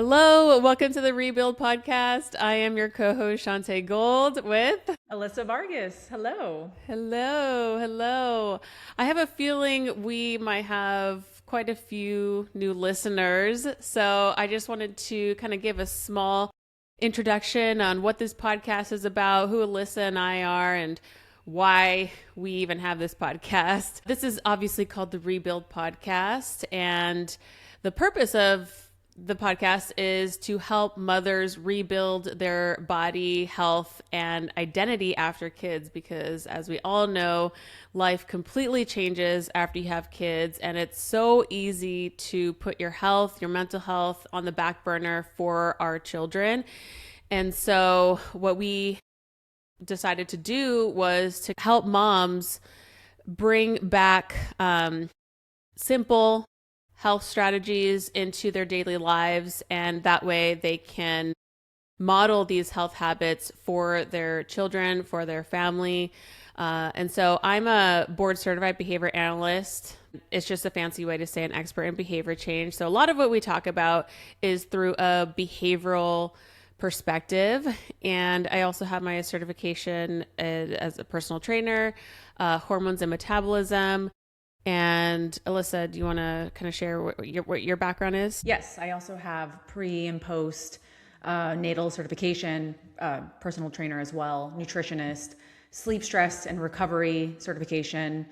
Hello, welcome to the Rebuild podcast. I am your co-host Chauntae Gold with Alyssa Vargas. Hello. hello. I have a feeling we might have quite a few new listeners, so I just wanted to kind of give a small introduction on what this podcast is about, who Alyssa and I are, and why we even have this podcast. This is obviously called the Rebuild podcast, and the purpose of the podcast is to help mothers rebuild their body, health, and identity after kids, because as we all know, life completely changes after you have kids, and it's so easy to put your health, your mental health on the back burner for our children. And so what we decided to do was to help moms bring back simple health strategies into their daily lives, and that way they can model these health habits for their children, for their family. And so I'm a board certified behavior analyst. It's just a fancy way to say an expert in behavior change. So a lot of what we talk about is through a behavioral perspective. And I also have my certification as a personal trainer, hormones and metabolism. And Alyssa, do you want to kind of share what your background is? Yes, I also have pre and post natal certification, personal trainer as well, nutritionist, sleep stress and recovery certification.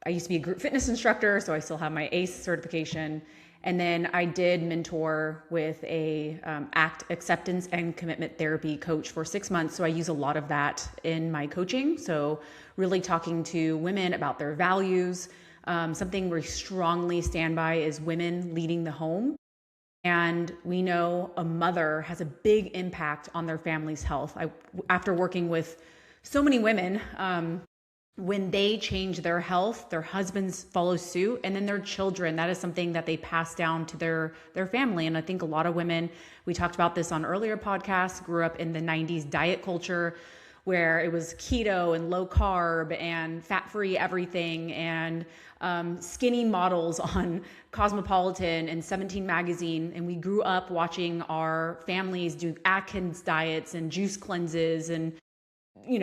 I used to be a group fitness instructor, so I still have my ACE certification. And then I did mentor with a ACT acceptance and commitment therapy coach for 6 months. So I use a lot of that in my coaching. So really talking to women about their values. Something we strongly stand by is women leading the home. And we know a mother has a big impact on their family's health. After working with so many women, when they change their health, their husbands follow suit, and then their children, that is something that they pass down to their family. And I think a lot of women, we talked about this on earlier podcasts, grew up in the 90s diet culture, where it was keto and low carb and fat-free everything, and skinny models on Cosmopolitan and 17 magazine. And we grew up watching our families do Atkins diets and juice cleanses and,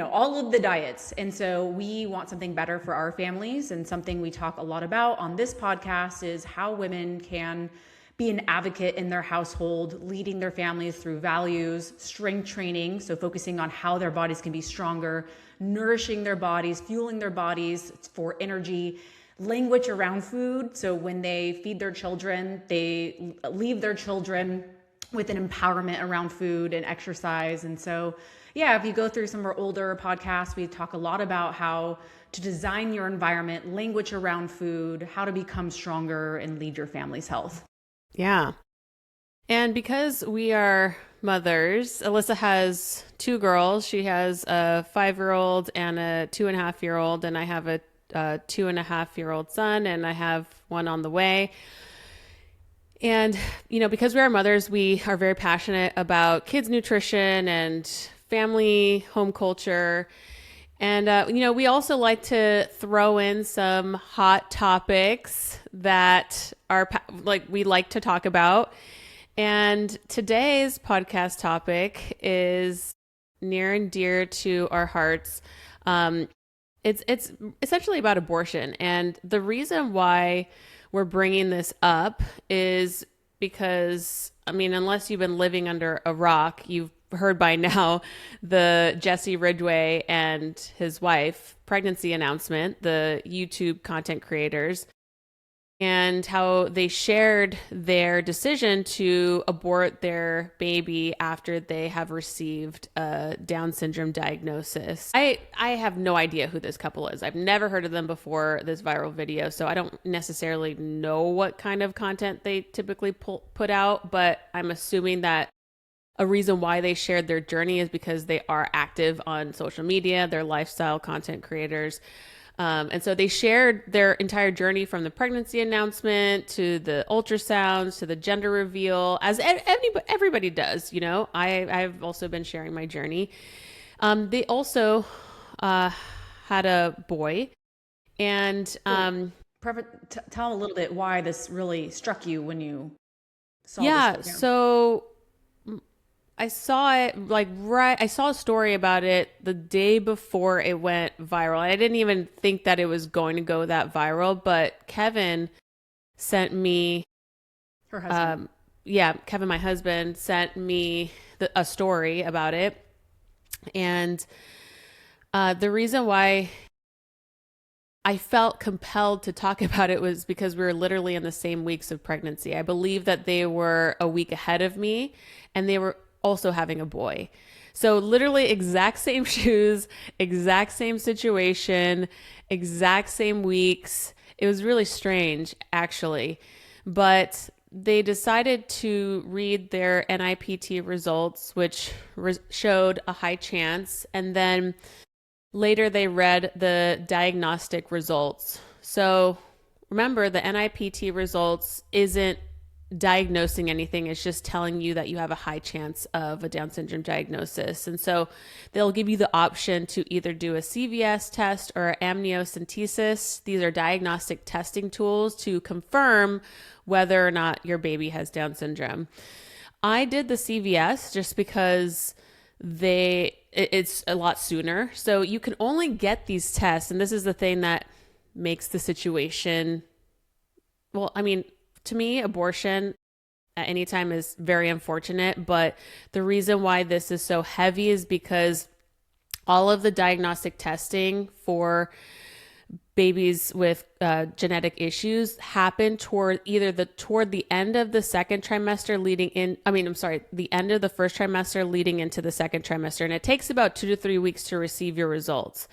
all of the diets. And so we want something better for our families. And something we talk a lot about on this podcast is how women can be an advocate in their household, leading their families through values, strength training, so focusing on how their bodies can be stronger, nourishing their bodies, fueling their bodies for energy, language around food. So when they feed their children, they leave their children with an empowerment around food and exercise. And so, if you go through some of our older podcasts, we talk a lot about how to design your environment, language around food, how to become stronger and lead your family's health. Yeah. And because we are mothers, Alyssa has two girls. She has a 5-year-old and a 2.5-year-old, and I have a 2.5-year-old son, and I have one on the way. And, because we are mothers, we are very passionate about kids' nutrition and family, home culture. And, we also like to throw in some hot topics that are we like to talk about. And today's podcast topic is near and dear to our hearts. It's essentially about abortion. And the reason why we're bringing this up is because, unless you've been living under a rock, you've heard by now the Jesse Ridgway and his wife pregnancy announcement, the YouTube content creators, and how they shared their decision to abort their baby after they have received a Down syndrome diagnosis. I have no idea who this couple is. I've never heard of them before this viral video, so I don't necessarily know what kind of content they typically put out, but I'm assuming that a reason why they shared their journey is because they are active on social media, they're lifestyle content creators. And so they shared their entire journey from the pregnancy announcement to the ultrasounds to the gender reveal, as everybody does. I've also been sharing my journey. They also had a boy, and Tell a little bit why this really struck you when you saw yeah. this program. So I saw it like right. I saw a story about it the day before it went viral. I didn't even think that it was going to go that viral, but Kevin sent me, Her husband. um, yeah, Kevin, my husband, sent me a story about it. And the reason why I felt compelled to talk about it was because we were literally in the same weeks of pregnancy. I believe that they were a week ahead of me and they were also having a boy. So, literally, exact same shoes, exact same situation, exact same weeks. It was really strange, actually. But they decided to read their NIPT results, which showed a high chance. And then later, they read the diagnostic results. So remember, the NIPT results isn't diagnosing anything. It's just telling you that you have a high chance of a Down syndrome diagnosis. And so they'll give you the option to either do a CVS test or amniocentesis. These are diagnostic testing tools to confirm whether or not your baby has Down syndrome. I did the CVS just because it's a lot sooner. So you can only get these tests, and this is the thing that makes the situation, well, I mean, to me, abortion at any time is very unfortunate, but the reason why this is so heavy is because all of the diagnostic testing for babies with genetic issues happen toward the end of the second trimester leading in. The end of the first trimester leading into the second trimester, and it takes about 2 to 3 weeks to receive your results.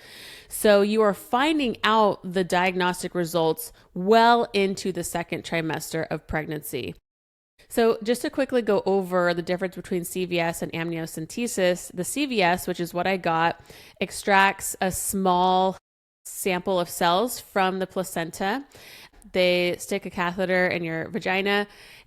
So you are finding out the diagnostic results well into the second trimester of pregnancy. So just to quickly go over the difference between CVS and amniocentesis, the CVS, which is what I got, extracts a small sample of cells from the placenta. They stick a catheter in your vagina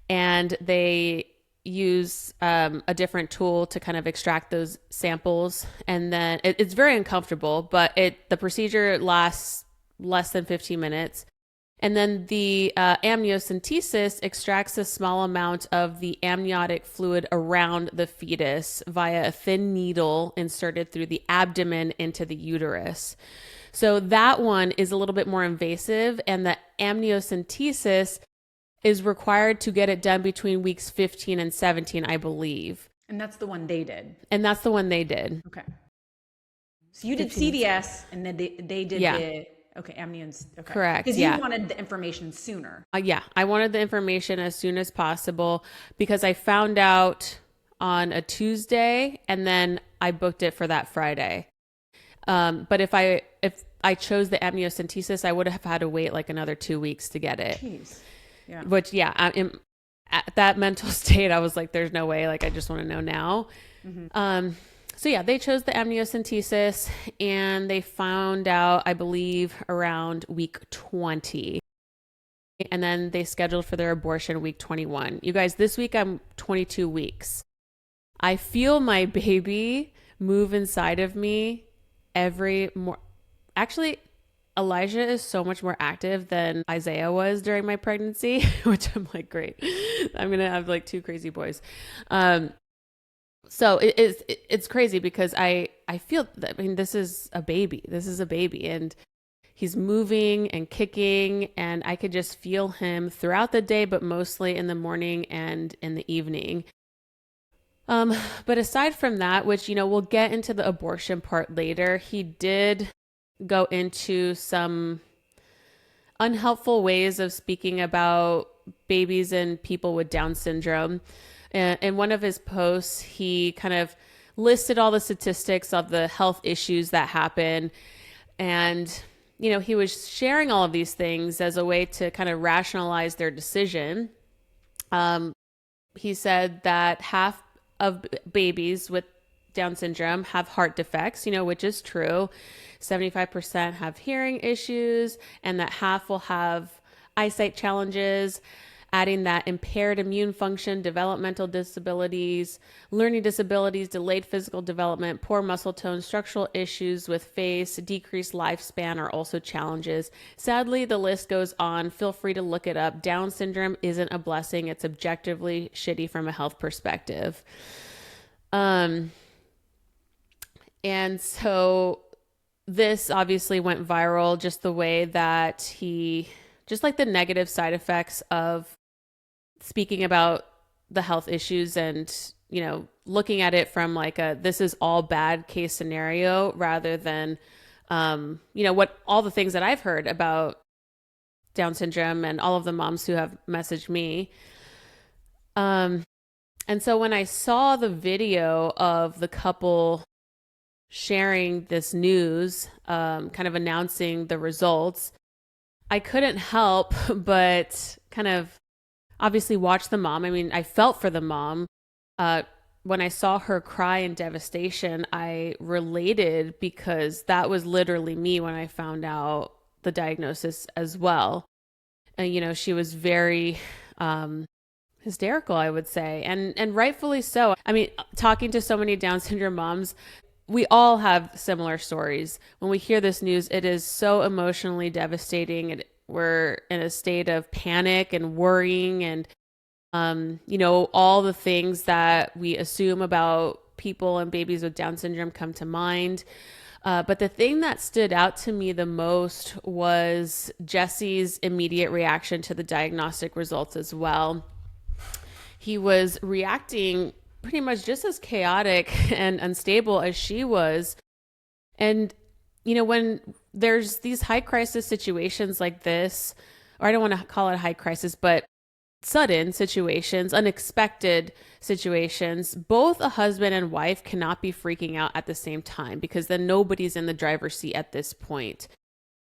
and they use a different tool to kind of extract those samples. And then it's very uncomfortable, but the procedure lasts less than 15 minutes. And then the amniocentesis extracts a small amount of the amniotic fluid around the fetus via a thin needle inserted through the abdomen into the uterus. So that one is a little bit more invasive, and the amniocentesis is required to get it done between weeks 15 and 17, I believe. And that's the one they did. And that's the one they did. Okay. So you did CVS, and then they did amnions. Okay. Correct. Because you wanted the information sooner. I wanted the information as soon as possible because I found out on a Tuesday, and then I booked it for that Friday. But if I chose the amniocentesis, I would have had to wait like another 2 weeks to get it. Jeez. Yeah. Which, at that mental state, I was like, there's no way. Like, I just want to know now. Mm-hmm. So they chose the amniocentesis and they found out, I believe, around week 20. And then they scheduled for their abortion week 21. You guys, this week I'm 22 weeks. I feel my baby move inside of me actually, Elijah is so much more active than Isaiah was during my pregnancy, which I'm like, great. I'm going to have like 2 crazy boys. So it's crazy because I feel that, this is a baby. And he's moving and kicking, and I could just feel him throughout the day, but mostly in the morning and in the evening. But aside from that, which, we'll get into the abortion part later, he did go into some unhelpful ways of speaking about babies and people with Down syndrome. And in one of his posts, he kind of listed all the statistics of the health issues that happen. And, he was sharing all of these things as a way to kind of rationalize their decision. He said that half of babies with Down syndrome have heart defects, which is true. 75% have hearing issues, and that half will have eyesight challenges, adding that impaired immune function, developmental disabilities, learning disabilities, delayed physical development, poor muscle tone, structural issues with face, decreased lifespan are also challenges. Sadly, the list goes on. Feel free to look it up. Down syndrome isn't a blessing. It's objectively shitty from a health perspective. Um, and so this obviously went viral, just the way that just like the negative side effects of speaking about the health issues and, looking at it from like this is all bad case scenario rather than, what all the things that I've heard about Down syndrome and all of the moms who have messaged me. Um, and so when I saw the video of the couple sharing this news, kind of announcing the results, I couldn't help but kind of obviously watch the mom. I mean, I felt for the mom. When I saw her cry in devastation, I related because that was literally me when I found out the diagnosis as well. And, she was very hysterical, I would say, and rightfully so. I mean, talking to so many Down syndrome moms, we all have similar stories. When we hear this news, it is so emotionally devastating. We're in a state of panic and worrying and, all the things that we assume about people and babies with Down syndrome come to mind. But the thing that stood out to me the most was Jesse's immediate reaction to the diagnostic results as well. He was reacting pretty much just as chaotic and unstable as she was. And, when there's these high crisis situations like this, or I don't want to call it high crisis, but sudden situations, unexpected situations, both a husband and wife cannot be freaking out at the same time because then nobody's in the driver's seat at this point.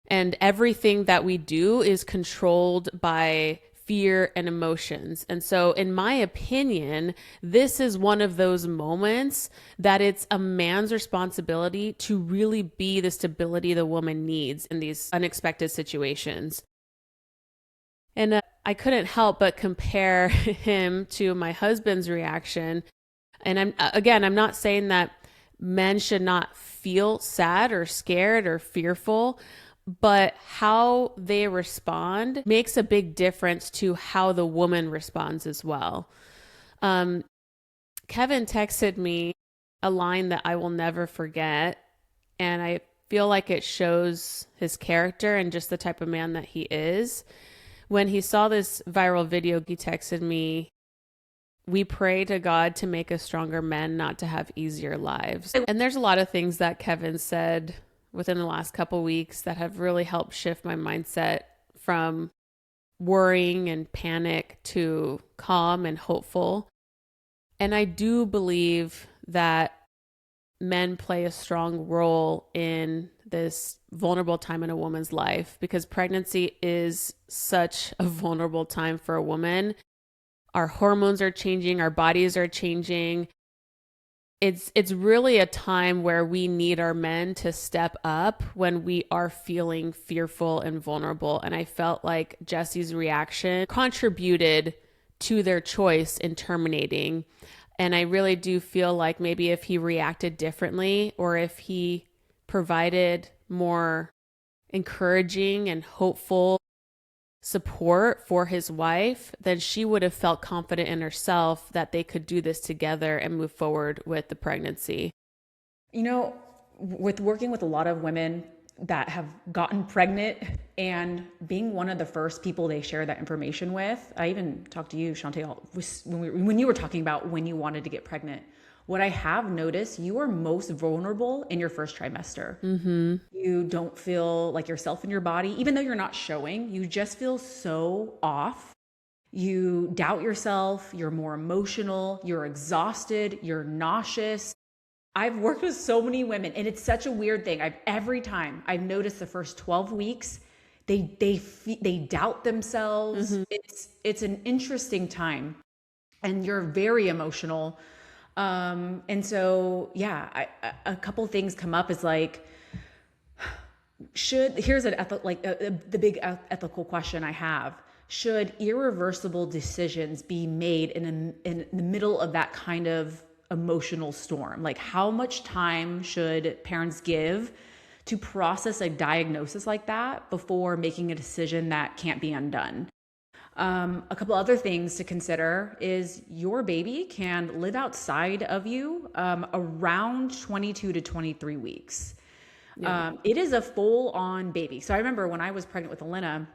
And everything that we do is controlled by fear and emotions. And so, in my opinion, this is one of those moments that it's a man's responsibility to really be the stability the woman needs in these unexpected situations. And I couldn't help but compare him to my husband's reaction. And I'm not saying that men should not feel sad or scared or fearful, but how they respond makes a big difference to how the woman responds as well. Kevin texted me a line that I will never forget, and I feel like it shows his character and just the type of man that he is. When he saw this viral video, he texted me, "We pray to God to make us stronger men, not to have easier lives." And there's a lot of things that Kevin said within the last couple weeks that have really helped shift my mindset from worrying and panic to calm and hopeful. And I do believe that men play a strong role in this vulnerable time in a woman's life because pregnancy is such a vulnerable time for a woman. Our hormones are changing, our bodies are changing. It's really a time where we need our men to step up when we are feeling fearful and vulnerable. And I felt like Jesse's reaction contributed to their choice in terminating. And I really do feel like maybe if he reacted differently or if he provided more encouraging and hopeful support for his wife, then she would have felt confident in herself that they could do this together and move forward with the pregnancy. With working with a lot of women that have gotten pregnant and being one of the first people they share that information with, I even talked to you, Chauntae, when you were talking about when you wanted to get pregnant. What I have noticed, you are most vulnerable in your first trimester. Mm-hmm. You don't feel like yourself in your body, even though you're not showing, you just feel so off. You doubt yourself, you're more emotional, you're exhausted, you're nauseous. I've worked with so many women and it's such a weird thing. Every time I've noticed the first 12 weeks, they doubt themselves. Mm-hmm. It's an interesting time and you're very emotional. And so, yeah, a couple things come up is like, here's the big ethical question I have. Should irreversible decisions be made in the middle of that kind of emotional storm? Like how much time should parents give to process a diagnosis like that before making a decision that can't be undone? A couple other things to consider is your baby can live outside of you around 22 to 23 weeks. Yeah. It is a full-on baby. So I remember when I was pregnant with Elena,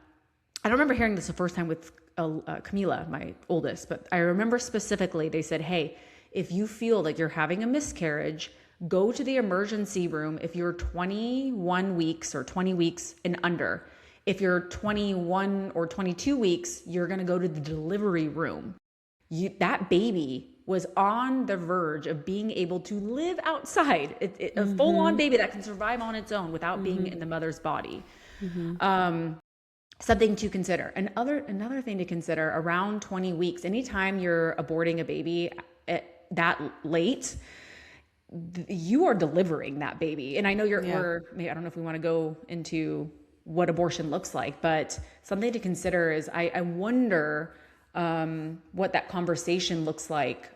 I don't remember hearing this the first time with Camila, my oldest, but I remember specifically they said, hey, if you feel like you're having a miscarriage, go to the emergency room if you're 21 weeks or 20 weeks and under. If you're 21 or 22 weeks, you're going to go to the delivery room. That baby was on the verge of being able to live outside, a full-on baby that can survive on its own without being in the mother's body. Something to consider. Another thing to consider, around 20 weeks, anytime you're aborting a baby that late, you are delivering that baby. And I know maybe, I don't know if we want to go into what abortion looks like, but something to consider is I wonder what that conversation looks like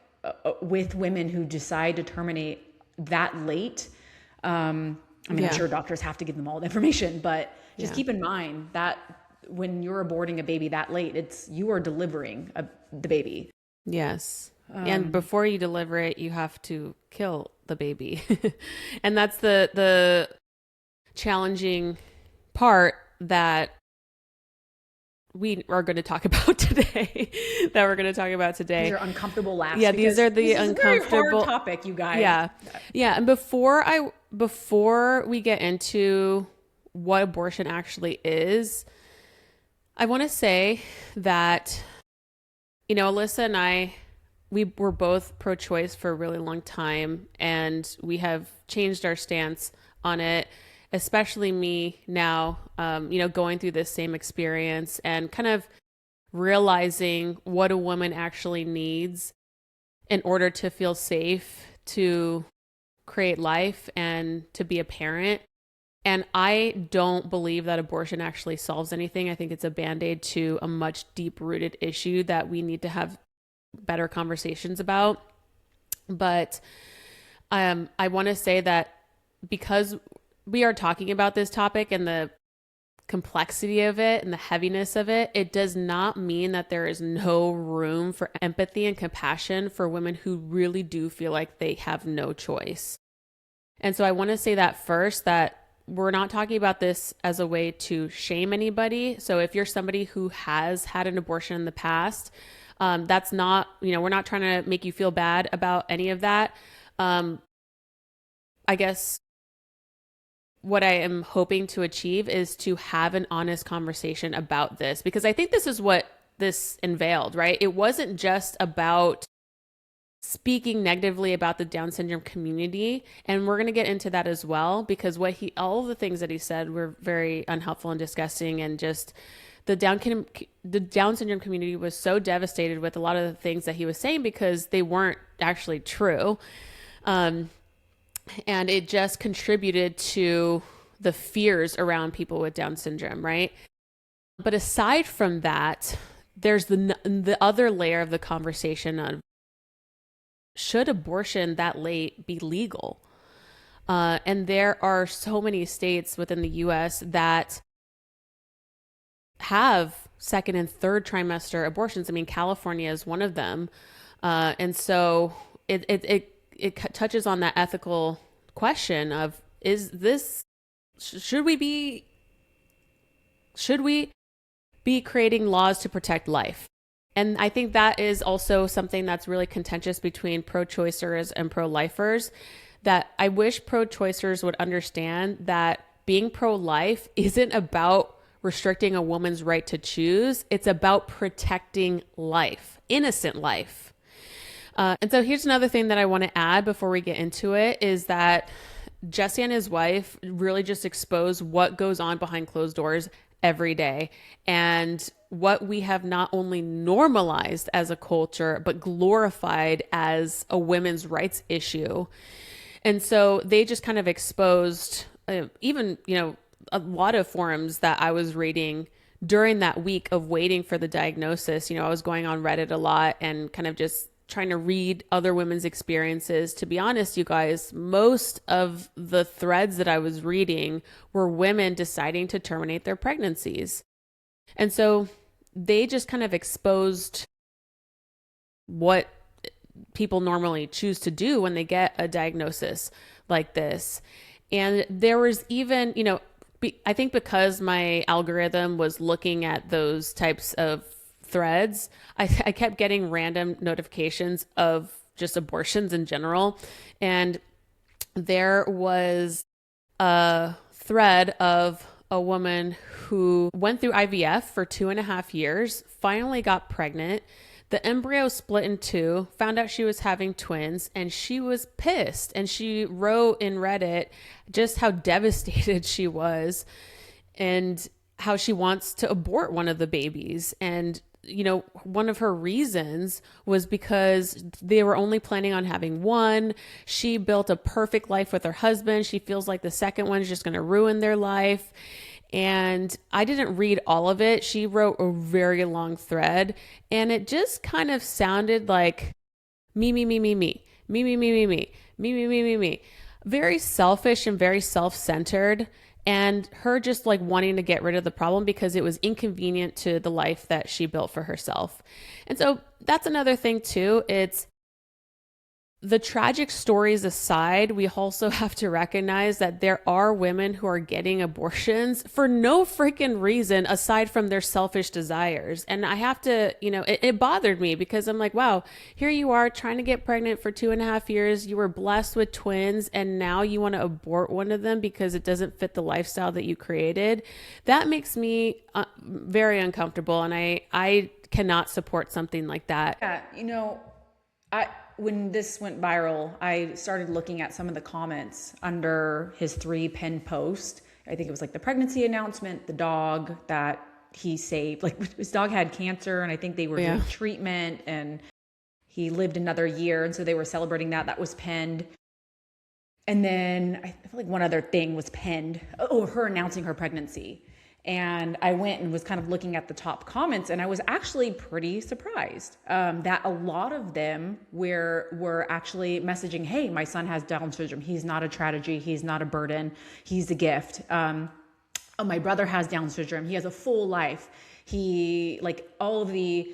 with women who decide to terminate that late. I'm sure doctors have to give them all the information, but just keep in mind that when you're aborting a baby that late, you are delivering the baby. Yes. And before you deliver it, you have to kill the baby. And that's the challenging part that we are going to talk about today. These are uncomfortable laughs. Yeah, these are the uncomfortable. This is a very hard topic, you guys. Yeah, yeah. And before we get into what abortion actually is, I want to say that, Alyssa and I, we were both pro-choice for a really long time, and we have changed our stance on it. Especially me now, going through this same experience and kind of realizing what a woman actually needs in order to feel safe, to create life, and to be a parent. And I don't believe that abortion actually solves anything. I think it's a band-aid to a much deep-rooted issue that we need to have better conversations about. But I want to say that because we are talking about this topic and the complexity of it and the heaviness of it, it does not mean that there is no room for empathy and compassion for women who really do feel like they have no choice. And so I want to say that first, that we're not talking about this as a way to shame anybody. So if you're somebody who has had an abortion in the past, that's not, we're not trying to make you feel bad about any of that. I guess what I am hoping to achieve is to have an honest conversation about this, because I think this is what this unveiled, right? It wasn't just about speaking negatively about the Down syndrome community. And we're going to get into that as well, because all of the things that he said were very unhelpful and disgusting. And just the Down syndrome community was so devastated with a lot of the things that he was saying because they weren't actually true. And it just contributed to the fears around people with Down syndrome, right? But aside from that, there's the other layer of the conversation of, should abortion that late be legal? And there are so many states within the U.S. that have second and third trimester abortions. I mean, California is one of them. And so it touches on that ethical question of, should we be creating laws to protect life? And I think that is also something that's really contentious between pro-choicers and pro-lifers, that I wish pro-choicers would understand that being pro-life isn't about restricting a woman's right to choose. It's about protecting life, innocent life. And so here's another thing that I want to add before we get into it, is that Jesse and his wife really just expose what goes on behind closed doors every day, and what we have not only normalized as a culture, but glorified as a women's rights issue. And so they just kind of exposed even, a lot of forums that I was reading during that week of waiting for the diagnosis. I was going on Reddit a lot and kind of just trying to read other women's experiences. To be honest, you guys, most of the threads that I was reading were women deciding to terminate their pregnancies. And so they just kind of exposed what people normally choose to do when they get a diagnosis like this. And there was even, I think because my algorithm was looking at those types of threads, I kept getting random notifications of just abortions in general. And there was a thread of a woman who went through IVF for 2.5 years, finally got pregnant. The embryo split in two, found out she was having twins, and she was pissed. And she wrote in Reddit just how devastated she was and how she wants to abort one of the babies. And, one of her reasons was because they were only planning on having one. She built a perfect life with her husband. She feels like the second one is just going to ruin their life. And I didn't read all of it. She wrote a very long thread, and it just kind of sounded like me, me, me, me, me, me, me, me, me, me, me, me, me, me, me. Very selfish and very self-centered, and her just like wanting to get rid of the problem because it was inconvenient to the life that she built for herself. And so that's another thing too. It's the tragic stories aside, we also have to recognize that there are women who are getting abortions for no freaking reason aside from their selfish desires. And I have to, it bothered me because I'm like, wow, here you are trying to get pregnant for 2.5 years. You were blessed with twins, and now you want to abort one of them because it doesn't fit the lifestyle that you created. That makes me very uncomfortable. And I cannot support something like that. Yeah, when this went viral, I started looking at some of the comments under his 3 pinned post. I think it was like the pregnancy announcement, the dog that he saved, like his dog had cancer, and I think they were doing treatment, and he lived another year, and so they were celebrating that. That was pinned. And then I feel like one other thing was pinned. Oh, her announcing her pregnancy. And I went and was kind of looking at the top comments, and I was actually pretty surprised that a lot of them were actually messaging, hey, my son has Down syndrome. He's not a tragedy. He's not a burden. He's a gift. Oh, my brother has Down syndrome. He has a full life. He, like all of the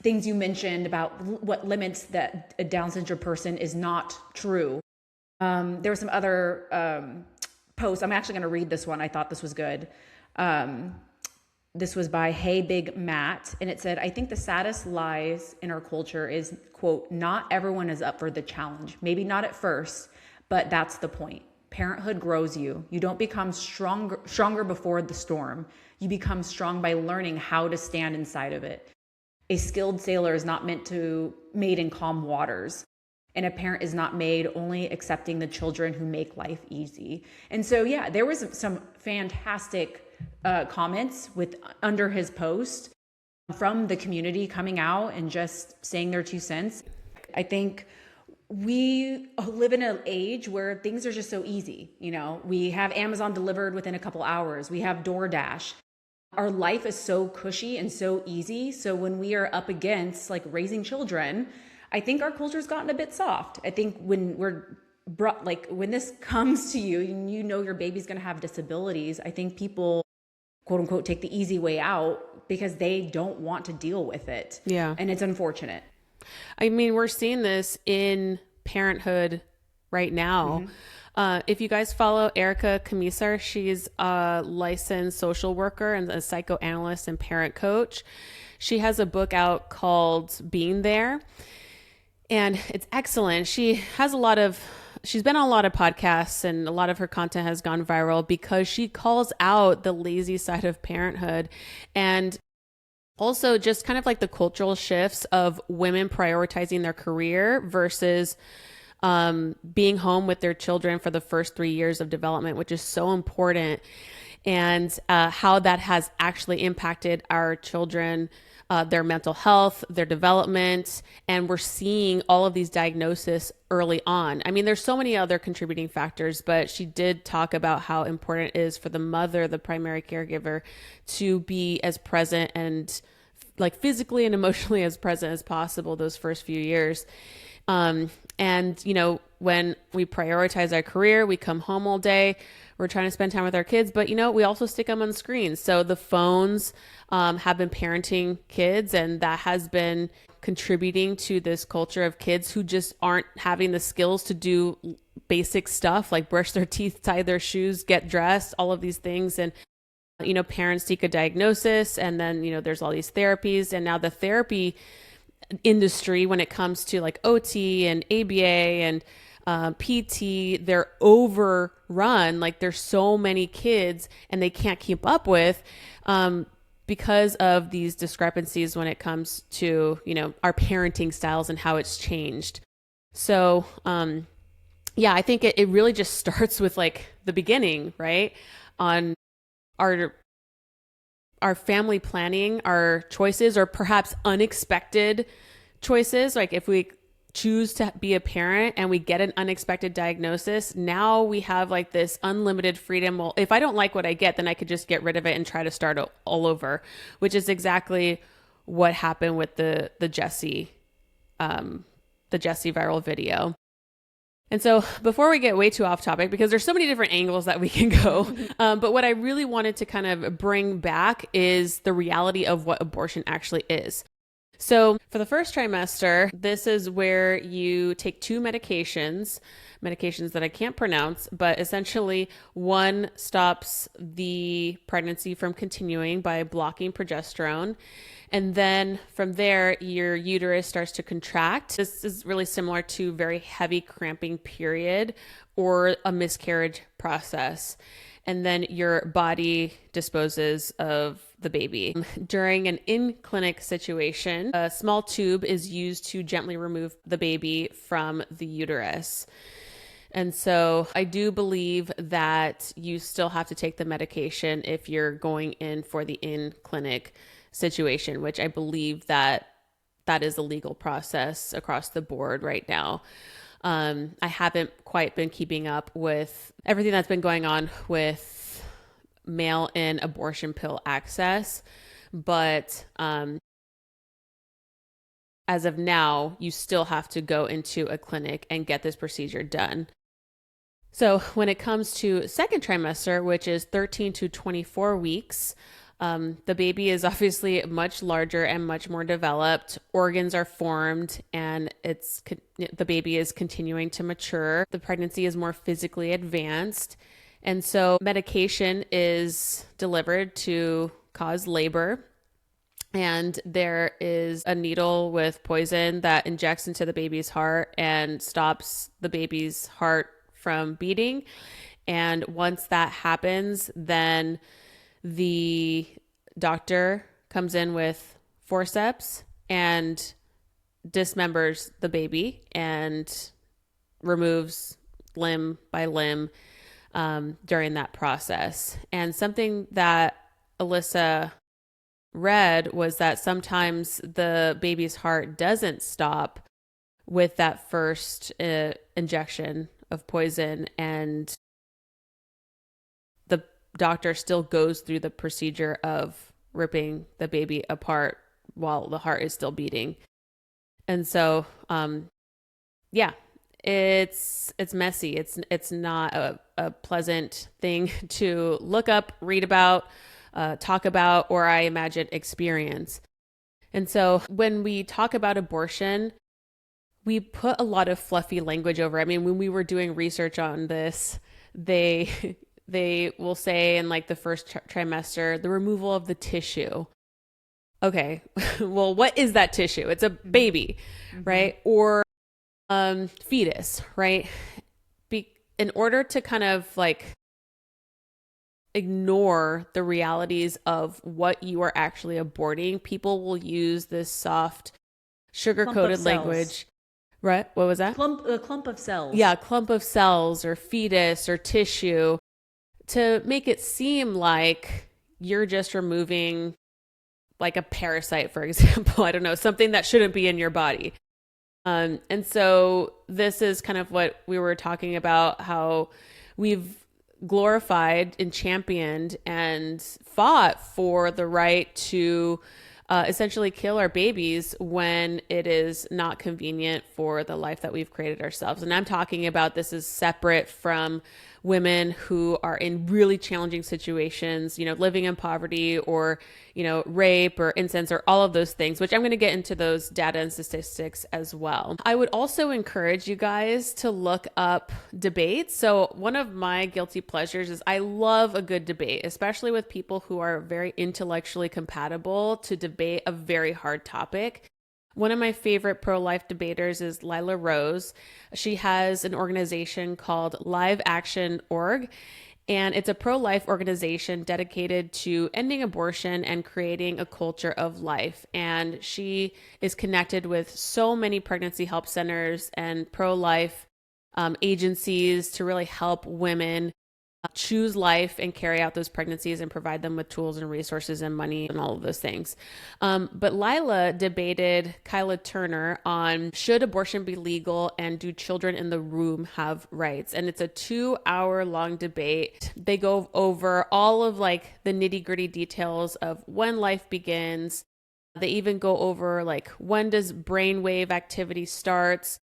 things you mentioned about what limits that a Down syndrome person is not true. There were some other post. I'm actually going to read this one. I thought this was good. This was by Hey Big Matt, and it said, I think the saddest lies in our culture is, quote, not everyone is up for the challenge. Maybe not at first, but that's the point. Parenthood grows you. You don't become stronger before the storm. You become strong by learning how to stand inside of it. A skilled sailor is not made in calm waters. And a parent is not made only accepting the children who make life easy. And so, yeah, there was some fantastic comments under his post from the community coming out and just saying their 2 cents. I think we live in an age where things are just so easy. We have Amazon delivered within a couple hours. We have DoorDash. Our life is so cushy and so easy. So when we are up against like raising children, I think our culture's gotten a bit soft. I think when when this comes to you and your baby's going to have disabilities, I think people, quote unquote, take the easy way out because they don't want to deal with it. Yeah. And it's unfortunate. I mean, we're seeing this in Parenthood right now. If you guys follow Erica Camisar, she's a licensed social worker and a psychoanalyst and parent coach. She has a book out called Being There. And it's excellent. She's been on a lot of podcasts, and a lot of her content has gone viral because she calls out the lazy side of parenthood, and also just kind of like the cultural shifts of women prioritizing their career versus being home with their children for the first 3 years of development, which is so important, and how that has actually impacted our children, their mental health, their development, and we're seeing all of these diagnoses early on. I mean, there's so many other contributing factors, but she did talk about how important it is for the mother, the primary caregiver, to be as present and like physically and emotionally as present as possible those first few years. And, when we prioritize our career, we come home all day, we're trying to spend time with our kids, but we also stick them on screens. So the phones have been parenting kids, and that has been contributing to this culture of kids who just aren't having the skills to do basic stuff like brush their teeth, tie their shoes, get dressed, all of these things. And parents seek a diagnosis, and then there's all these therapies, and now the therapy industry, when it comes to like OT and ABA and PT, they're overrun. Like there's so many kids and they can't keep up with because of these discrepancies when it comes to our parenting styles and how it's changed. So yeah, I think it really just starts with like the beginning, right? On our family planning, our choices, or perhaps unexpected choices. Like if we choose to be a parent and we get an unexpected diagnosis, now we have like this unlimited freedom. Well, if I don't like what I get, then I could just get rid of it and try to start all over, which is exactly what happened with the Jessie viral video. And so before we get way too off topic, because there's so many different angles that we can go, but what I really wanted to kind of bring back is the reality of what abortion actually is. So for the first trimester, this is where you take two medications that I can't pronounce, but essentially one stops the pregnancy from continuing by blocking progesterone. And then from there, your uterus starts to contract. This is really similar to very heavy cramping period or a miscarriage process. And then your body disposes of the baby. During an in-clinic situation, a small tube is used to gently remove the baby from the uterus. And so I do believe that you still have to take the medication if you're going in for the in-clinic situation, which I believe that is a legal process across the board right now. I haven't quite been keeping up with everything that's been going on with mail-in abortion pill access, but as of now, you still have to go into a clinic and get this procedure done. So when it comes to second trimester, which is 13 to 24 weeks, the baby is obviously much larger and much more developed. Organs are formed, and the baby is continuing to mature. The pregnancy is more physically advanced. And so medication is delivered to cause labor. And there is a needle with poison that injects into the baby's heart and stops the baby's heart from beating. And once that happens, then the doctor comes in with forceps and dismembers the baby and removes limb by limb during that process. And something that Alyssa read was that sometimes the baby's heart doesn't stop with that first injection of poison, and the doctor still goes through the procedure of ripping the baby apart while the heart is still beating. And so yeah, it's messy. It's not a pleasant thing to look up, read about, talk about, or I imagine experience. And so when we talk about abortion, we put a lot of fluffy language over it. I mean, when we were doing research on this, they will say in like the first trimester, the removal of the tissue. Okay, well, what is that tissue? It's a baby, right? Or fetus, right? In order to kind of like ignore the realities of what you are actually aborting, people will use this soft, sugar-coated language. Right? What was that? A clump of cells. Yeah, clump of cells or fetus or tissue to make it seem like you're just removing like a parasite, for example. I don't know, something that shouldn't be in your body. And so this is kind of what we were talking about, how we've glorified and championed and fought for the right to essentially kill our babies when it is not convenient for the life that we've created ourselves. And I'm talking about this is separate from women who are in really challenging situations, living in poverty or, rape or incest or all of those things, which I'm going to get into those data and statistics as well. I would also encourage you guys to look up debates. So one of my guilty pleasures is I love a good debate, especially with people who are very intellectually compatible to debate a very hard topic. One of my favorite pro-life debaters is Lila Rose. She has an organization called Live Action Org, and it's a pro-life organization dedicated to ending abortion and creating a culture of life. And she is connected with so many pregnancy help centers and pro-life agencies to really help women choose life and carry out those pregnancies and provide them with tools and resources and money and all of those things. But Lila debated Kyla Turner on should abortion be legal and do children in the womb have rights? And it's a 2-hour long debate. They go over all of like the nitty gritty details of when life begins. They even go over like when does brainwave activity starts,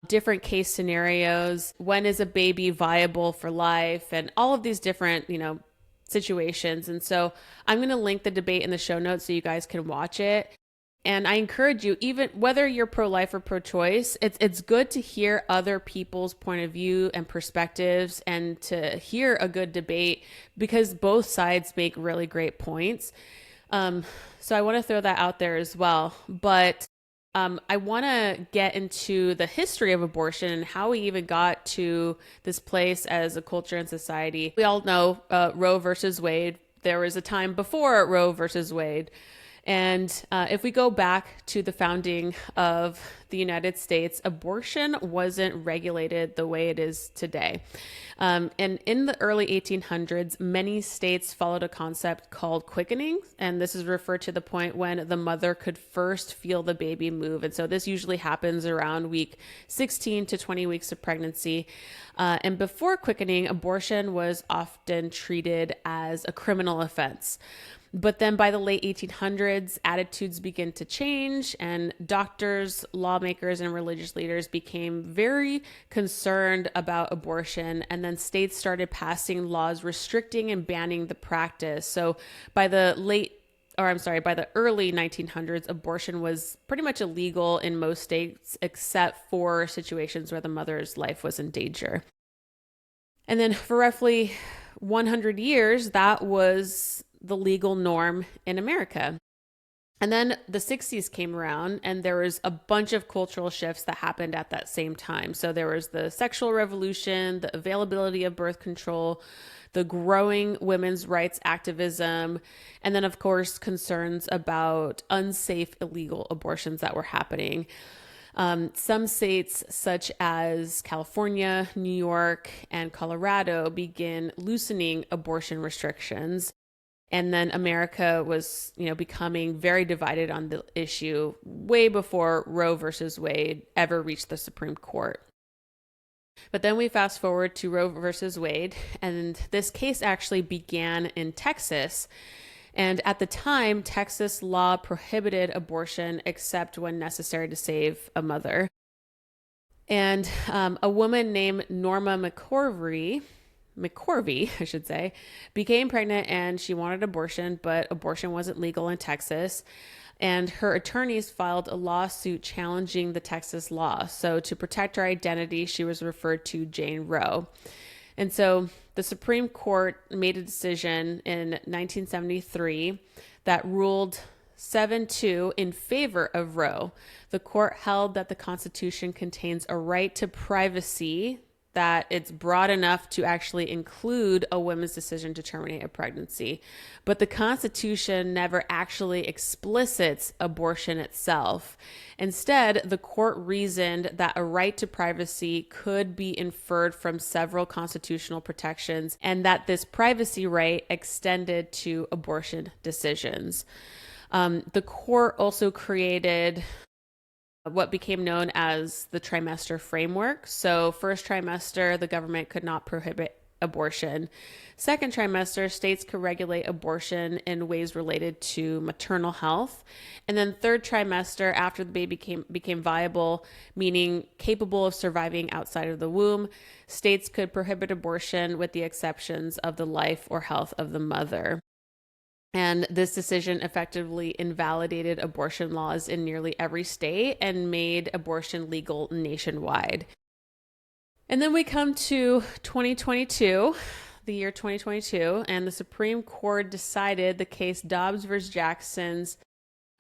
different case scenarios, when is a baby viable for life, and all of these different, situations. And so I'm going to link the debate in the show notes so you guys can watch it. And I encourage you, even whether you're pro-life or pro-choice, it's good to hear other people's point of view and perspectives and to hear a good debate because both sides make really great points. So I want to throw that out there as well. But I want to get into the history of abortion and how we even got to this place as a culture and society. We all know Roe versus Wade. There was a time before Roe versus Wade. And if we go back to the founding of the United States, abortion wasn't regulated the way it is today. And in the early 1800s, many states followed a concept called quickening. And this is referred to the point when the mother could first feel the baby move. And so this usually happens around week 16 to 20 weeks of pregnancy. And before quickening, abortion was often treated as a criminal offense. But then by the late 1800s, attitudes began to change, and doctors, lawmakers, and religious leaders became very concerned about abortion. And then states started passing laws restricting and banning the practice. So by the early 1900s, abortion was pretty much illegal in most states, except for situations where the mother's life was in danger. And then for roughly 100 years, that was the legal norm in America. And then the 60s came around and there was a bunch of cultural shifts that happened at that same time. So there was the sexual revolution, the availability of birth control, the growing women's rights activism, and then of course concerns about unsafe illegal abortions that were happening. Some states such as California, New York, and Colorado began loosening abortion restrictions. And then America was, becoming very divided on the issue way before Roe versus Wade ever reached the Supreme Court. But then we fast forward to Roe versus Wade, and this case actually began in Texas. And at the time, Texas law prohibited abortion except when necessary to save a mother. And a woman named Norma McCorvey, I should say, became pregnant and she wanted abortion, but abortion wasn't legal in Texas. And her attorneys filed a lawsuit challenging the Texas law. So to protect her identity, she was referred to Jane Roe. And so the Supreme Court made a decision in 1973 that ruled 7-2 in favor of Roe. The court held that the Constitution contains a right to privacy, that it's broad enough to actually include a woman's decision to terminate a pregnancy. But the Constitution never actually explicits abortion itself. Instead, the court reasoned that a right to privacy could be inferred from several constitutional protections and that this privacy right extended to abortion decisions. The court also created what became known as the trimester framework. So first trimester, the government could not prohibit abortion. Second trimester, states could regulate abortion in ways related to maternal health. And then third trimester, after the baby became viable, meaning capable of surviving outside of the womb, states could prohibit abortion with the exceptions of the life or health of the mother. And this decision effectively invalidated abortion laws in nearly every state and made abortion legal nationwide. And then we come to 2022, the year 2022, and the Supreme Court decided the case Dobbs versus Jackson's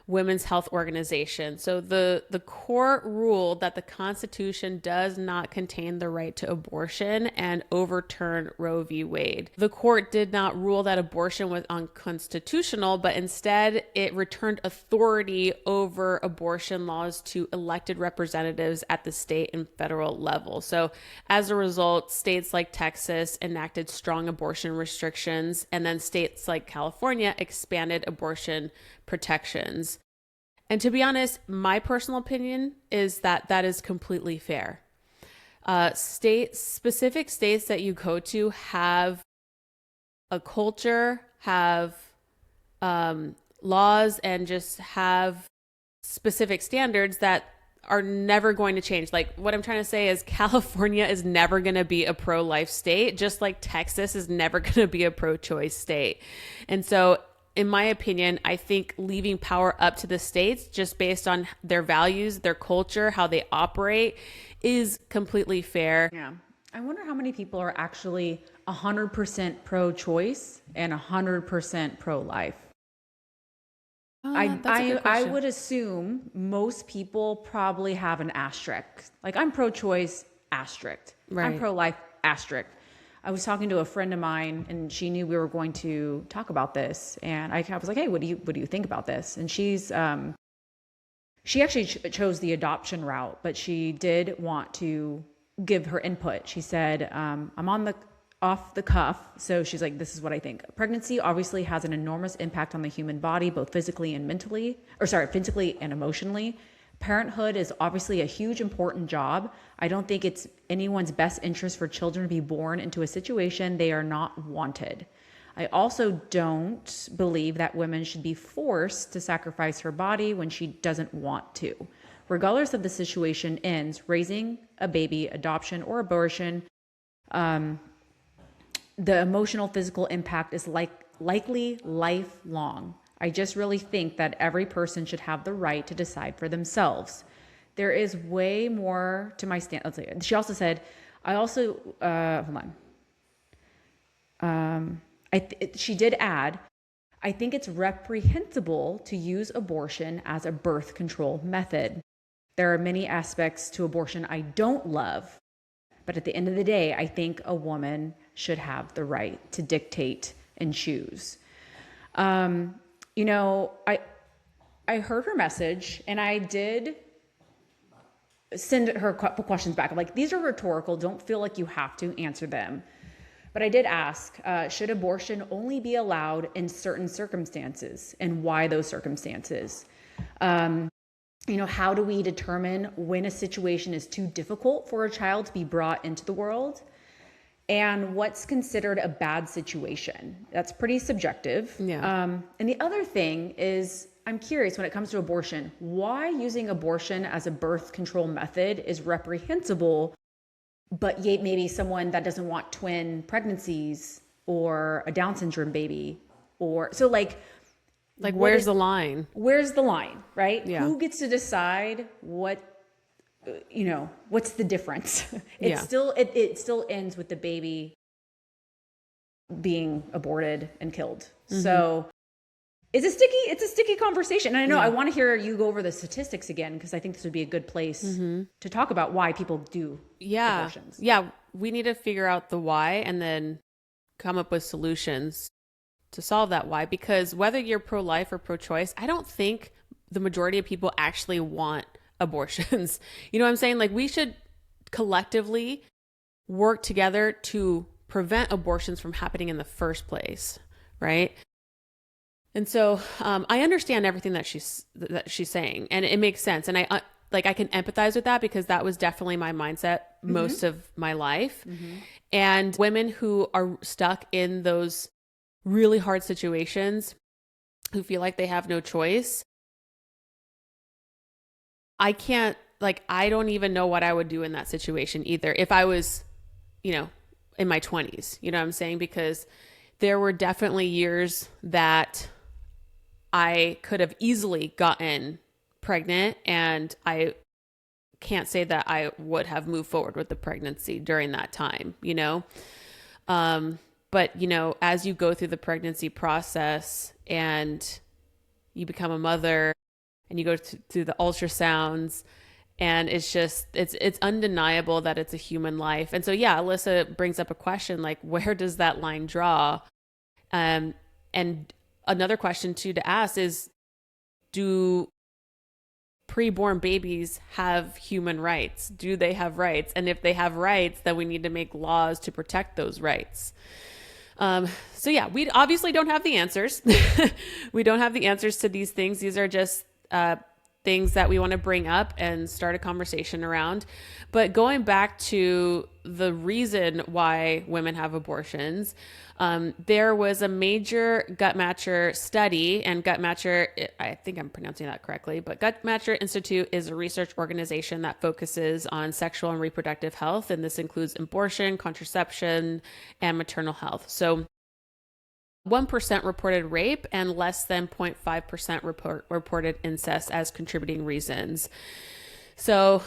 Women's Health Organization. So the court ruled that the Constitution does not contain the right to abortion and overturned Roe v. Wade. The court did not rule that abortion was unconstitutional, but instead it returned authority over abortion laws to elected representatives at the state and federal level. So as a result, states like Texas enacted strong abortion restrictions, and then states like California expanded abortion protections. And to be honest, my personal opinion is that that is completely fair. Specific states that you go to have a culture, have laws, and just have specific standards that are never going to change. Like, what I'm trying to say is California is never going to be a pro-life state, just like Texas is never going to be a pro-choice state. And so in my opinion, I think leaving power up to the states just based on their values, their culture, how they operate is completely fair. Yeah. I wonder how many people are actually 100% pro-choice and 100% pro-life. I would assume most people probably have an asterisk. Like, I'm pro-choice, asterisk. Right. I'm pro-life, asterisk. I was talking to a friend of mine, and she knew we were going to talk about this, and I was like, "Hey, what do you think about this?" And she actually chose the adoption route, but she did want to give her input. She said, "I'm off the cuff," so she's like, "This is what I think. Pregnancy obviously has an enormous impact on the human body, both physically and physically and emotionally. Parenthood is obviously a huge, important job. I don't think it's anyone's best interest for children to be born into a situation they are not wanted. I also don't believe that women should be forced to sacrifice her body when she doesn't want to. Regardless of the situation ends, raising a baby, adoption, or abortion, the emotional, physical impact is likely lifelong. I just really think that every person should have the right to decide for themselves. There is way more to my stand." She also said, "I also hold on." She did add, "I think it's reprehensible to use abortion as a birth control method. There are many aspects to abortion I don't love, but at the end of the day, I think a woman should have the right to dictate and choose." I heard her message, and I did send her a couple questions back. I'm like, these are rhetorical. Don't feel like you have to answer them. But I did ask, should abortion only be allowed in certain circumstances, and why those circumstances? How do we determine when a situation is too difficult for a child to be brought into the world? And what's considered a bad situation? That's pretty subjective. Yeah. And the other thing is, I'm curious when it comes to abortion, why using abortion as a birth control method is reprehensible, but yet maybe someone that doesn't want twin pregnancies or a Down syndrome baby, where's the line? Where's the line, right? Yeah. Who gets to decide what's the difference? It still ends with the baby being aborted and killed. Mm-hmm. So it's a sticky conversation. And I know I want to hear you go over the statistics again, because I think this would be a good place to talk about why people do abortions. Yeah. We need to figure out the why and then come up with solutions to solve that why, because whether you're pro-life or pro-choice, I don't think the majority of people actually want abortions. You know what I'm saying? Like, we should collectively work together to prevent abortions from happening in the first place, right? And so I understand everything that she's saying, and it makes sense. And like I can empathize with that because that was definitely my mindset most of my life. And women who are stuck in those really hard situations, who feel like they have no choice, I can't, like, I don't even know what I would do in that situation either if I was, you know, in my 20s, you know what I'm saying? Because there were definitely years that I could have easily gotten pregnant, and I can't say that I would have moved forward with the pregnancy during that time, you know? But, you know, as you go through the pregnancy process and you become a mother and you go through the ultrasounds, and it's just, it's undeniable that it's a human life. And so, yeah, Alyssa brings up a question like, where does that line draw? And another question too to ask is, do preborn babies have human rights? Do they have rights? And if they have rights, then we need to make laws to protect those rights. So yeah, we obviously don't have the answers. We don't have the answers to these things. These are just things that we want to bring up and start a conversation around. But going back to the reason why women have abortions, there was a major Guttmacher study, and Guttmacher, I think I'm pronouncing that correctly, but Guttmacher Institute is a research organization that focuses on sexual and reproductive health, and this includes abortion, contraception, and maternal health. So 1% reported rape and less than 0.5% reported incest as contributing reasons. So,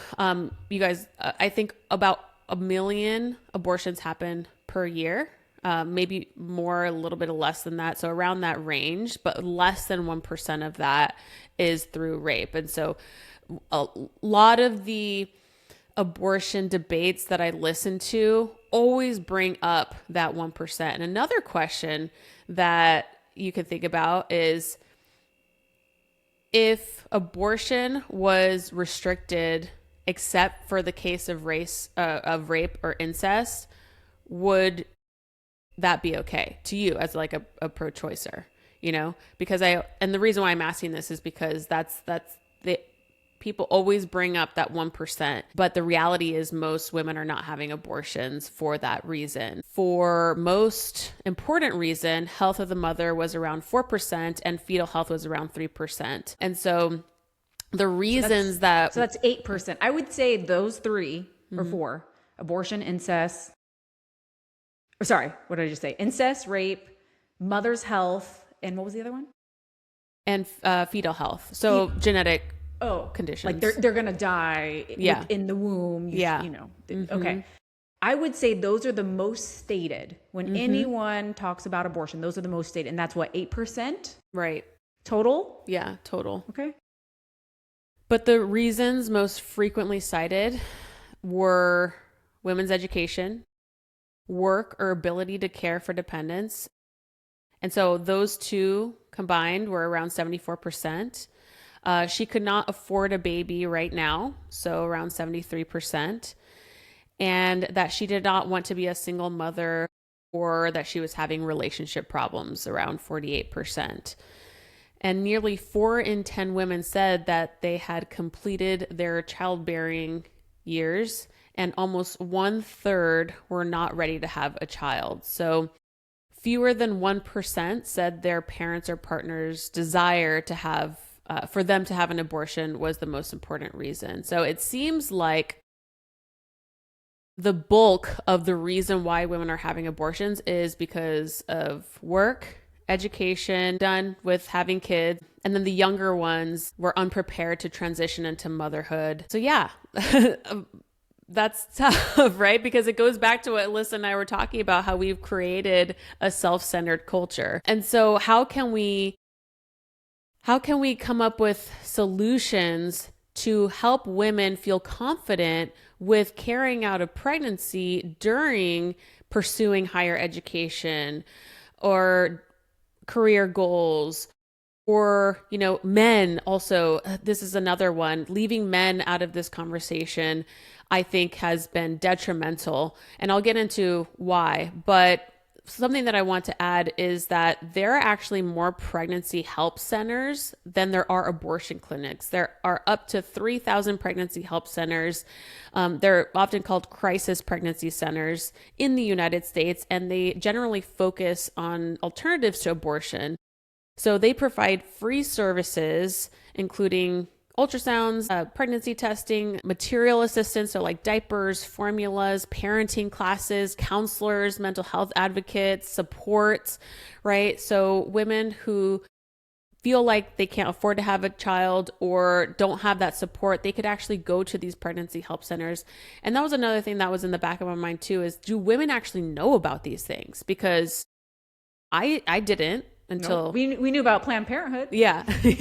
you guys, I think about 1 million abortions happen per year, maybe more, a little bit less than that. So around that range, but less than 1% of that is through rape. And so a lot of the abortion debates that I listen to always bring up that 1%. And another question that you can think about is, if abortion was restricted except for the case of rape or incest, would that be okay to you as like a pro-choicer? You know, because and the reason why I'm asking this is because that's the people always bring up that 1%, but the reality is most women are not having abortions for that reason. For most important reason, health of the mother was around 4% and fetal health was around 3%. And so the reasons so that... So that's 8%. I would say those three or four: abortion, incest. Or sorry, what did I just say? Incest, rape, mother's health, and what was the other one? And fetal health. So genetic conditions. Like they're gonna die in the womb. You know. Okay. I would say those are the most stated when anyone talks about abortion. Those are the most stated, and that's what, 8%, right? Total. Yeah, total. Okay. But the reasons most frequently cited were women's education, work or ability to care for dependents. And so those two combined were around 74%. She could not afford a baby right now, so around 73%. And that she did not want to be a single mother, or that she was having relationship problems, around 48%. And nearly 4 in 10 women said that they had completed their childbearing years, and almost 1/3 were not ready to have a child. So fewer than 1% said their parents or partners' desire to have, for them to have an abortion was the most important reason. So it seems like the bulk of the reason why women are having abortions is because of work, education, done with having kids, and then the younger ones were unprepared to transition into motherhood. So yeah, that's tough, right? Because it goes back to what Alyssa and I were talking about, how we've created a self-centered culture. And so how can we come up with solutions to help women feel confident with carrying out a pregnancy during pursuing higher education or career goals? Or, you know, men also, this is another one, leaving men out of this conversation, I think has been detrimental. And I'll get into why. But something that I want to add is that there are actually more pregnancy help centers than there are abortion clinics. There are up to 3,000 pregnancy help centers. They're often called crisis pregnancy centers in the United States, and they generally focus on alternatives to abortion. So they provide free services, including ultrasounds, pregnancy testing, material assistance, so like diapers, formulas, parenting classes, counselors, mental health advocates, supports, right? So women who feel like they can't afford to have a child or don't have that support, they could actually go to these pregnancy help centers. And that was another thing that was in the back of my mind too, is do women actually know about these things? Because I didn't until Nope. We knew about Planned Parenthood. yeah we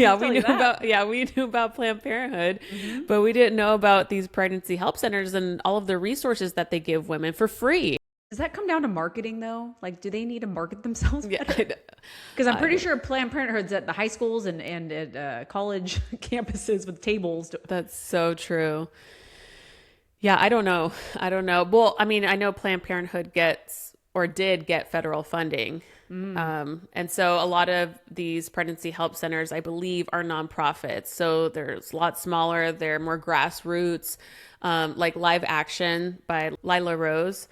knew about Planned Parenthood, but we didn't know about these pregnancy help centers and all of the resources that they give women for free. Does that come down to marketing though? Like, do they need to market themselves Yeah, better? Because I'm pretty sure Planned Parenthood's at the high schools and at college campuses with tables. that's so true. Yeah, I don't know. Well, I mean, I know Planned Parenthood gets or did get federal funding. And so a lot of these pregnancy help centers, I believe, are nonprofits. So they're a lot smaller. They're more grassroots, like Live Action by Lila Rose.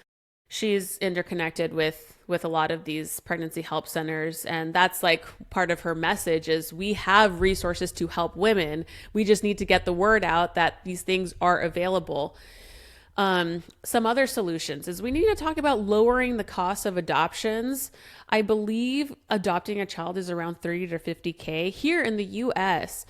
She's interconnected with a lot of these pregnancy help centers. And that's like part of her message is we have resources to help women. We just need to get the word out that these things are available. Some other solutions is we need to talk about lowering the cost of adoptions. I believe adopting a child is around 30 to 50K here in the US.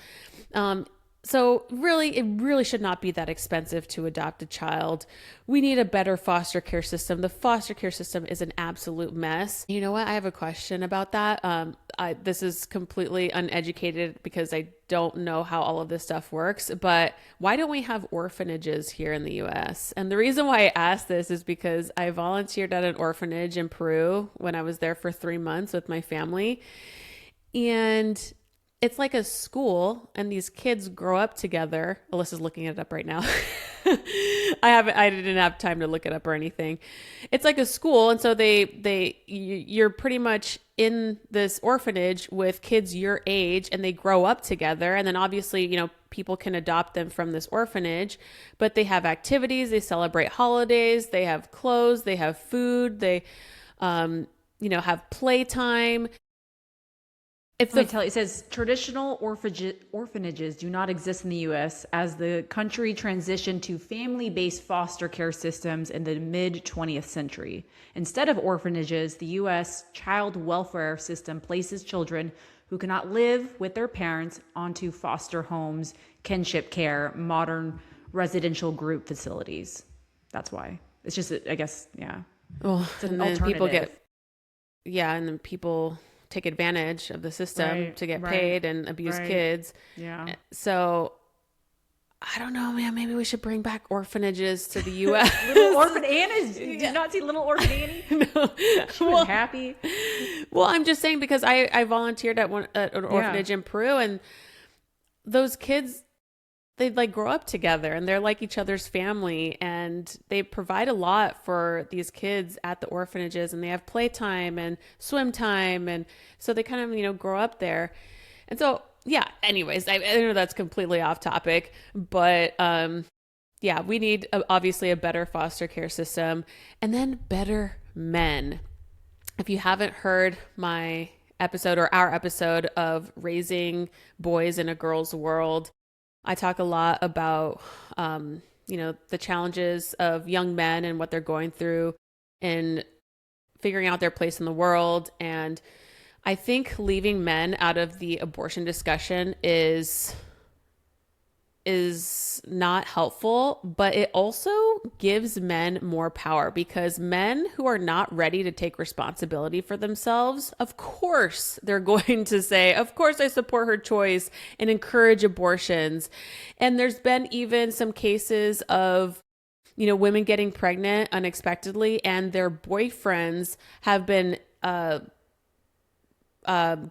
So really, it really should not be that expensive to adopt a child. We need a better foster care system. The foster care system is an absolute mess. You know what? I have a question about that. This is completely uneducated because I don't know how all of this stuff works, but why don't we have orphanages here in the US? And the reason why I asked this is because I volunteered at an orphanage in Peru when I was there for 3 months with my family. And it's like a school and these kids grow up together. Alyssa's looking it up right now. I didn't have time to look it up or anything. It's like a school. And so you're pretty much in this orphanage with kids your age and they grow up together. And then obviously, people can adopt them from this orphanage, but they have activities, they celebrate holidays, they have clothes, they have food, they, have playtime. Let me tell you, it says traditional orphanages do not exist in the U.S. as the country transitioned to family-based foster care systems in the mid-20th century. Instead of orphanages, the U.S. child welfare system places children who cannot live with their parents onto foster homes, kinship care, modern residential group facilities. That's why. It's just, I guess, yeah. Well, it's an and then alternative. and then people take advantage of the system to get paid and abuse kids. Yeah. So I don't know, man. Maybe we should bring back orphanages to the U.S. Little Orphan Annie. Did you not see Little Orphan Annie? No. She was happy. Well, I'm just saying because I volunteered at an orphanage in Peru, and those kids, they like grow up together and they're like each other's family, and they provide a lot for these kids at the orphanages, and they have playtime and swim time, and so they kind of grow up there. And so anyways, I know that's completely off topic, but we need obviously a better foster care system, and then better men. If you haven't heard my episode or our episode of Raising Boys in a Girl's World, I talk a lot about, the challenges of young men and what they're going through and figuring out their place in the world. And I think leaving men out of the abortion discussion is not helpful, but it also gives men more power, because men who are not ready to take responsibility for themselves, of course, they're going to say, of course, I support her choice and encourage abortions. And there's been even some cases of, women getting pregnant unexpectedly and their boyfriends have been,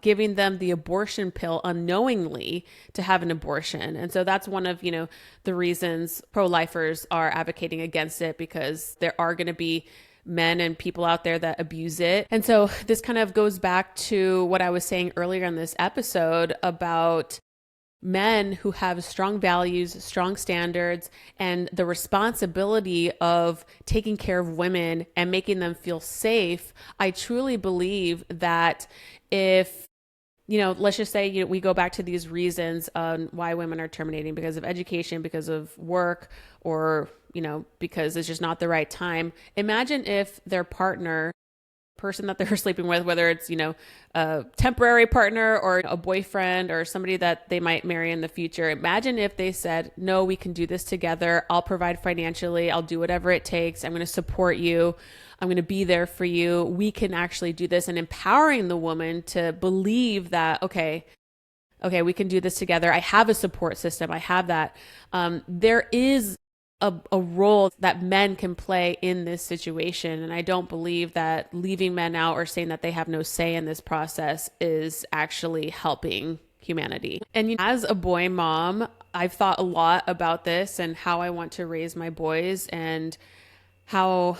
giving them the abortion pill unknowingly to have an abortion. And so that's one of, the reasons pro-lifers are advocating against it, because there are going to be men and people out there that abuse it. And so this kind of goes back to what I was saying earlier in this episode about men who have strong values, strong standards, and the responsibility of taking care of women and making them feel safe. I truly believe that if, let's just say, we go back to these reasons on why women are terminating because of education, because of work, or, because it's just not the right time. Imagine if their person that they're sleeping with, whether it's, a temporary partner or a boyfriend or somebody that they might marry in the future. Imagine if they said, no, we can do this together. I'll provide financially. I'll do whatever it takes. I'm going to support you. I'm going to be there for you. We can actually do this, and empowering the woman to believe that, okay, we can do this together. I have a support system. I have that. There is a role that men can play in this situation. And I don't believe that leaving men out or saying that they have no say in this process is actually helping humanity. And as a boy mom, I've thought a lot about this and how I want to raise my boys and how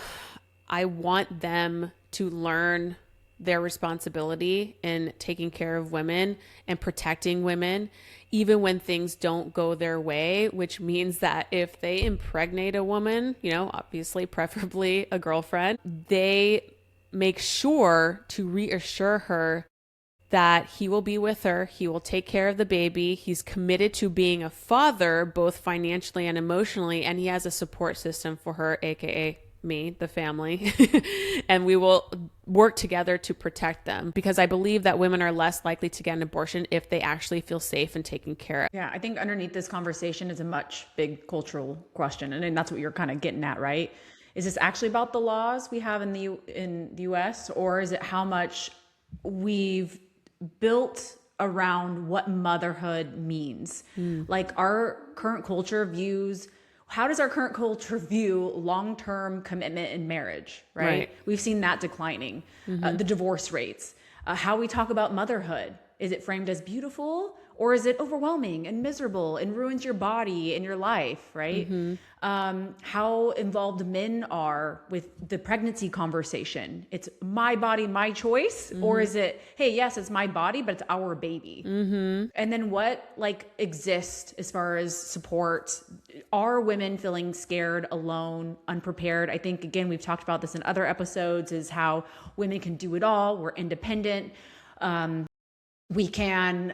I want them to learn their responsibility in taking care of women and protecting women, even when things don't go their way, which means that if they impregnate a woman, obviously, preferably a girlfriend, they make sure to reassure her that he will be with her. He will take care of the baby. He's committed to being a father, both financially and emotionally, and he has a support system for her, AKA me, the family, and we will work together to protect them, because I believe that women are less likely to get an abortion if they actually feel safe and taken care of. Yeah, I think underneath this conversation is a much big cultural question, and that's what you're kind of getting at, right? Is this actually about the laws we have in the US, or is it how much we've built around what motherhood means? Like our current culture views how does our current culture view long-term commitment in marriage, right? We've seen that declining. The divorce rates, how we talk about motherhood. Is it framed as beautiful, or is it overwhelming and miserable and ruins your body and your life, right? How involved men are with the pregnancy conversation. It's my body, my choice, or is it, hey, yes, it's my body, but it's our baby. And then what exists as far as support? Are women feeling scared, alone, unprepared? I think, again, we've talked about this in other episodes, is how women can do it all. We're independent. We can,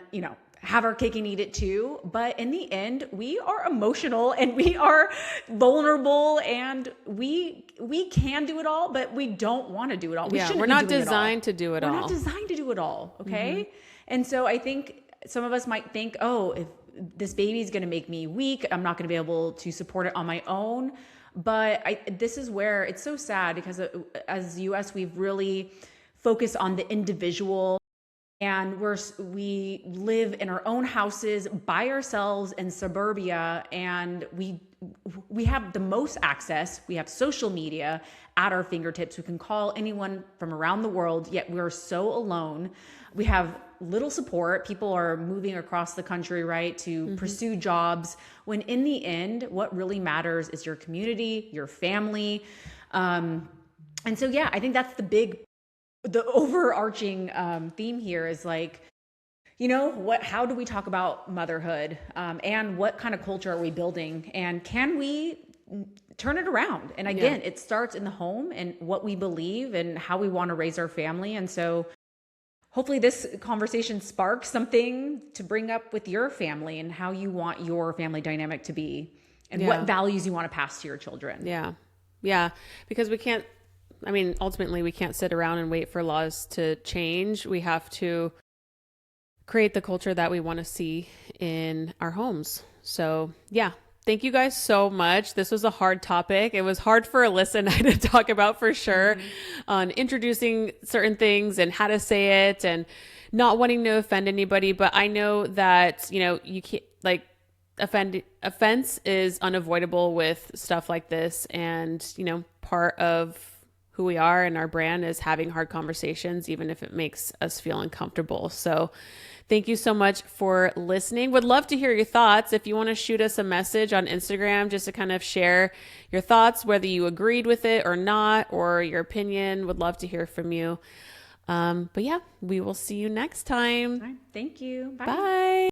have our cake and eat it too. But in the end, we are emotional and we are vulnerable, and we can do it all, but we don't want to do it all. We're not designed to do it all. We're not designed to do it all. Okay. And so I think some of us might think, oh, if this baby is going to make me weak, I'm not going to be able to support it on my own. But this is where it's so sad, because as the US, we've really focused on the individual. And we live in our own houses by ourselves in suburbia, and we have the most access. We have social media at our fingertips. We can call anyone from around the world, yet we're so alone. We have little support. People are moving across the country, right, to pursue jobs, when in the end, what really matters is your community, your family. And so, yeah, I think that's the overarching theme here is how do we talk about motherhood, and what kind of culture are we building, and can we turn it around? And again, it starts in the home and what we believe and how we want to raise our family. And so hopefully this conversation sparks something to bring up with your family and how you want your family dynamic to be, and what values you want to pass to your children. Yeah. Because ultimately we can't sit around and wait for laws to change. We have to create the culture that we want to see in our homes. So yeah, thank you guys so much. This was a hard topic. It was hard for Alyssa and I to talk about, for sure, on introducing certain things and how to say it and not wanting to offend anybody. But I know that, you can't, offense is unavoidable with stuff like this. And, part of who we are and our brand is having hard conversations, even if it makes us feel uncomfortable. So thank you so much for listening. Would love to hear your thoughts. If you want to shoot us a message on Instagram just to kind of share your thoughts, whether you agreed with it or not, or your opinion, would love to hear from you. But yeah, we will see you next time. All right. Thank you. Bye. Bye.